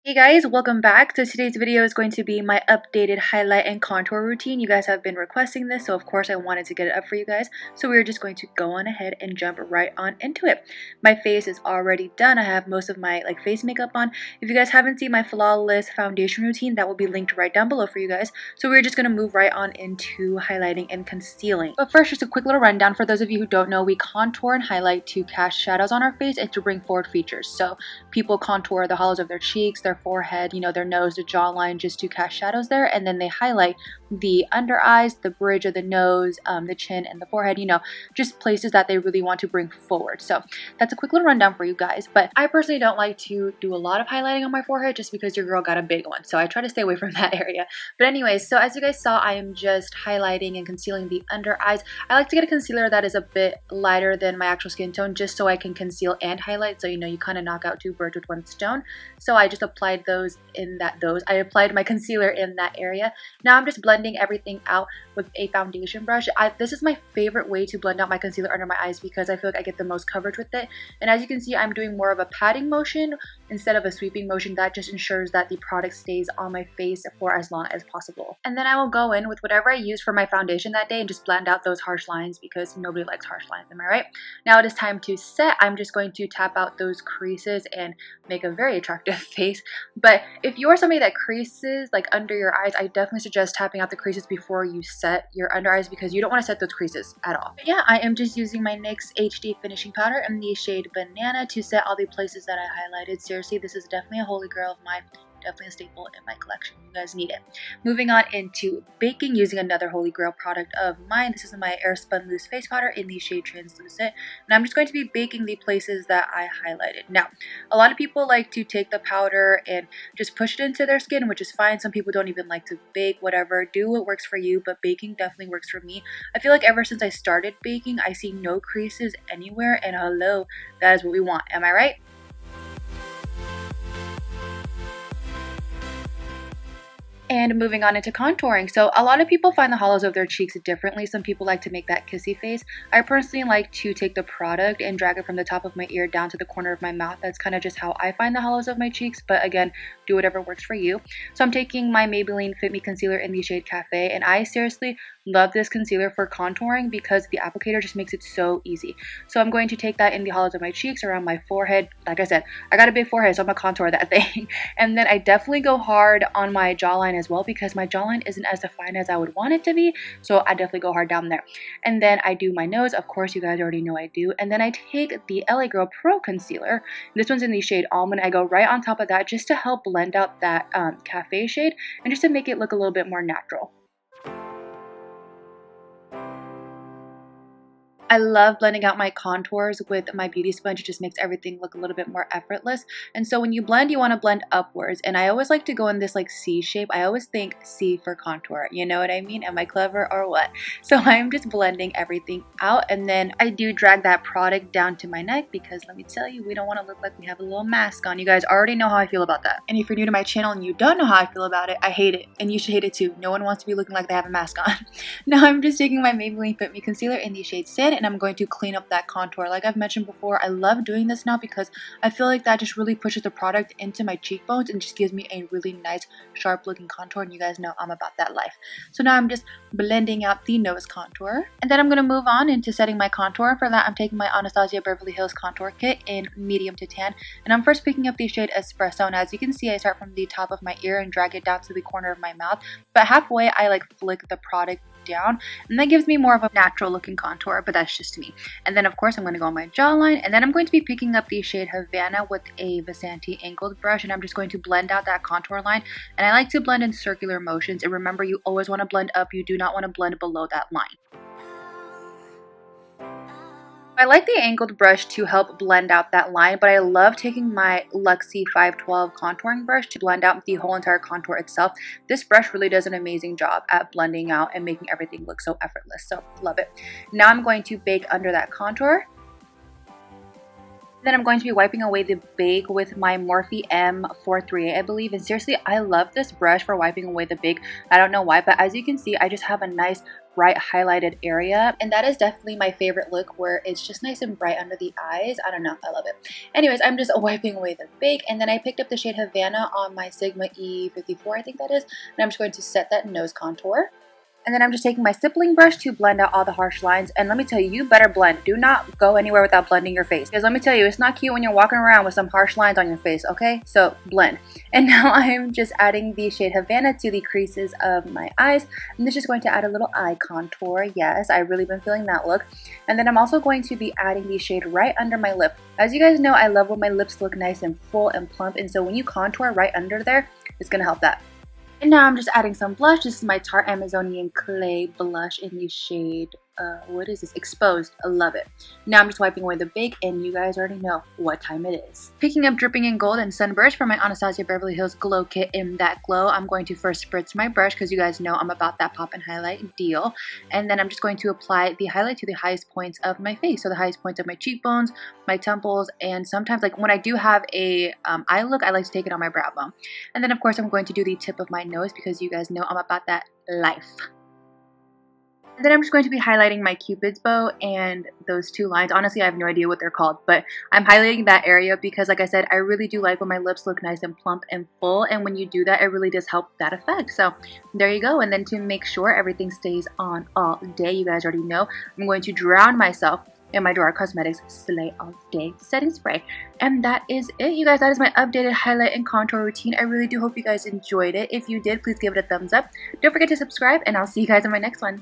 Hey guys, welcome back. So today's video is going to be my updated highlight and contour routine. You guys have been requesting this, so of course I wanted to get it up for you guys. So we're just going to go on ahead and jump right on into it. My face is already done. I have most of my face makeup on. If you guys haven't seen my flawless foundation routine, that will be linked right down below for you guys. So we're just going to move right on into highlighting and concealing. But first, just a quick little rundown for those of you who don't know, we contour and highlight to cast shadows on our face and to bring forward features. So people contour the hollows of their cheeks, their forehead, their nose, the jawline, just to cast shadows there, and then they highlight the under eyes, the bridge of the nose, the chin, and the forehead, just places that they really want to bring forward. So that's a quick little rundown for you guys, but I personally don't like to do a lot of highlighting on my forehead just because your girl got a big one, so I try to stay away from that area. But anyways, so as you guys saw, I am just highlighting and concealing the under eyes. I like to get a concealer that is a bit lighter than my actual skin tone just so I can conceal and highlight, so you kind of knock out two birds with one stone. So I just applied I applied my concealer in that area. Now I'm just blending everything out with a foundation brush. This is my favorite way to blend out my concealer under my eyes because I feel like I get the most coverage with it. And as you can see, I'm doing more of a patting motion instead of a sweeping motion. That just ensures that the product stays on my face for as long as possible. And then I will go in with whatever I use for my foundation that day and just blend out those harsh lines because nobody likes harsh lines, am I right? Now it is time to set. I'm just going to tap out those creases and make a very attractive face. But if you're somebody that creases under your eyes, I definitely suggest tapping out the creases before you set your under eyes because you don't want to set those creases at all. But yeah, I am just using my NYX HD finishing powder in the shade Banana to set all the places that I highlighted. Seriously, this is definitely a holy grail of mine. Definitely a staple in my collection. You guys need it. Moving on into baking using another holy grail product of mine. This is my Airspun Loose Face Powder in the shade Translucent. And I'm just going to be baking the places that I highlighted. Now, a lot of people like to take the powder and just push it into their skin, which is fine. Some people don't even like to bake, whatever. Do what works for you, but baking definitely works for me. I feel like ever since I started baking, I see no creases anywhere. And hello, that is what we want. Am I right? And moving on into contouring. So a lot of people find the hollows of their cheeks differently. Some people like to make that kissy face. I personally like to take the product and drag it from the top of my ear down to the corner of my mouth. That's kind of just how I find the hollows of my cheeks. But again, do whatever works for you. So I'm taking my Maybelline Fit Me Concealer in the shade Cafe. And I seriously love this concealer for contouring because the applicator just makes it so easy. So I'm going to take that in the hollows of my cheeks, around my forehead. Like I said, I got a big forehead, so I'm going to contour that thing. And then I definitely go hard on my jawline as well because my jawline isn't as defined as I would want it to be. So I definitely go hard down there. And then I do my nose. Of course, you guys already know I do. And then I take the LA Girl Pro Concealer. This one's in the shade Almond. I go right on top of that just to help blend out that cafe shade and just to make it look a little bit more natural. I love blending out my contours with my beauty sponge. It just makes everything look a little bit more effortless. And so when you blend, you want to blend upwards. And I always like to go in this C shape. I always think C for contour. You know what I mean? Am I clever or what? So I'm just blending everything out. And then I do drag that product down to my neck because let me tell you, we don't want to look like we have a little mask on. You guys already know how I feel about that. And if you're new to my channel and you don't know how I feel about it, I hate it. And you should hate it too. No one wants to be looking like they have a mask on. Now I'm just taking my Maybelline Fit Me Concealer in the shade Sand, and I'm going to clean up that contour. Like I've mentioned before, I love doing this now because I feel like that just really pushes the product into my cheekbones and just gives me a really nice sharp looking contour, and you guys know I'm about that life. So now I'm just blending out the nose contour, and then I'm going to move on into setting my contour. For that, I'm taking my Anastasia Beverly Hills contour kit in medium to tan, and I'm first picking up the shade Espresso. And as you can see, I start from the top of my ear and drag it down to the corner of my mouth, but halfway I flick the product down, and that gives me more of a natural looking contour, but that's just me. And then of course I'm going to go on my jawline, and then I'm going to be picking up the shade Havana with a Vasanti angled brush, and I'm just going to blend out that contour line. And I like to blend in circular motions, and remember, you always want to blend up, you do not want to blend below that line. I like the angled brush to help blend out that line, but I love taking my Luxie 512 contouring brush to blend out the whole entire contour itself. This brush really does an amazing job at blending out and making everything look so effortless, so love it. Now I'm going to bake under that contour. Then I'm going to be wiping away the bake with my Morphe M438, I believe. And seriously, I love this brush for wiping away the bake. I don't know why, but as you can see, I just have a nice bright highlighted area, and that is definitely my favorite look, where it's just nice and bright under the eyes. I don't know, I love it. Anyways, I'm just wiping away the bake, and then I picked up the shade Havana on my Sigma E54, I think that is, and I'm just going to set that nose contour. And then I'm just taking my stippling brush to blend out all the harsh lines. And let me tell you, you better blend. Do not go anywhere without blending your face. Because let me tell you, it's not cute when you're walking around with some harsh lines on your face, okay? So blend. And now I'm just adding the shade Havana to the creases of my eyes. And this is going to add a little eye contour. Yes, I've really been feeling that look. And then I'm also going to be adding the shade right under my lip. As you guys know, I love when my lips look nice and full and plump. And so when you contour right under there, it's going to help that. And now I'm just adding some blush. This is my Tarte Amazonian Clay blush in the shade, what is this? Exposed. I love it. Now I'm just wiping away the bake, and you guys already know what time it is. Picking up Dripping in Gold and Sunburst from my Anastasia Beverly Hills Glow Kit in that glow. I'm going to first spritz my brush because you guys know I'm about that pop and highlight deal. And then I'm just going to apply the highlight to the highest points of my face. So the highest points of my cheekbones, my temples, and sometimes like when I do have a eye look, I like to take it on my brow bone. And then of course I'm going to do the tip of my nose because you guys know I'm about that life. And then I'm just going to be highlighting my Cupid's bow and those two lines. Honestly, I have no idea what they're called, but I'm highlighting that area because, like I said, I really do like when my lips look nice and plump and full, and when you do that, it really does help that effect. So there you go. And then to make sure everything stays on all day, you guys already know, I'm going to drown myself in my Dora Cosmetics Slay All Day Setting Spray. And that is it, you guys. That is my updated highlight and contour routine. I really do hope you guys enjoyed it. If you did, please give it a thumbs up. Don't forget to subscribe, and I'll see you guys in my next one.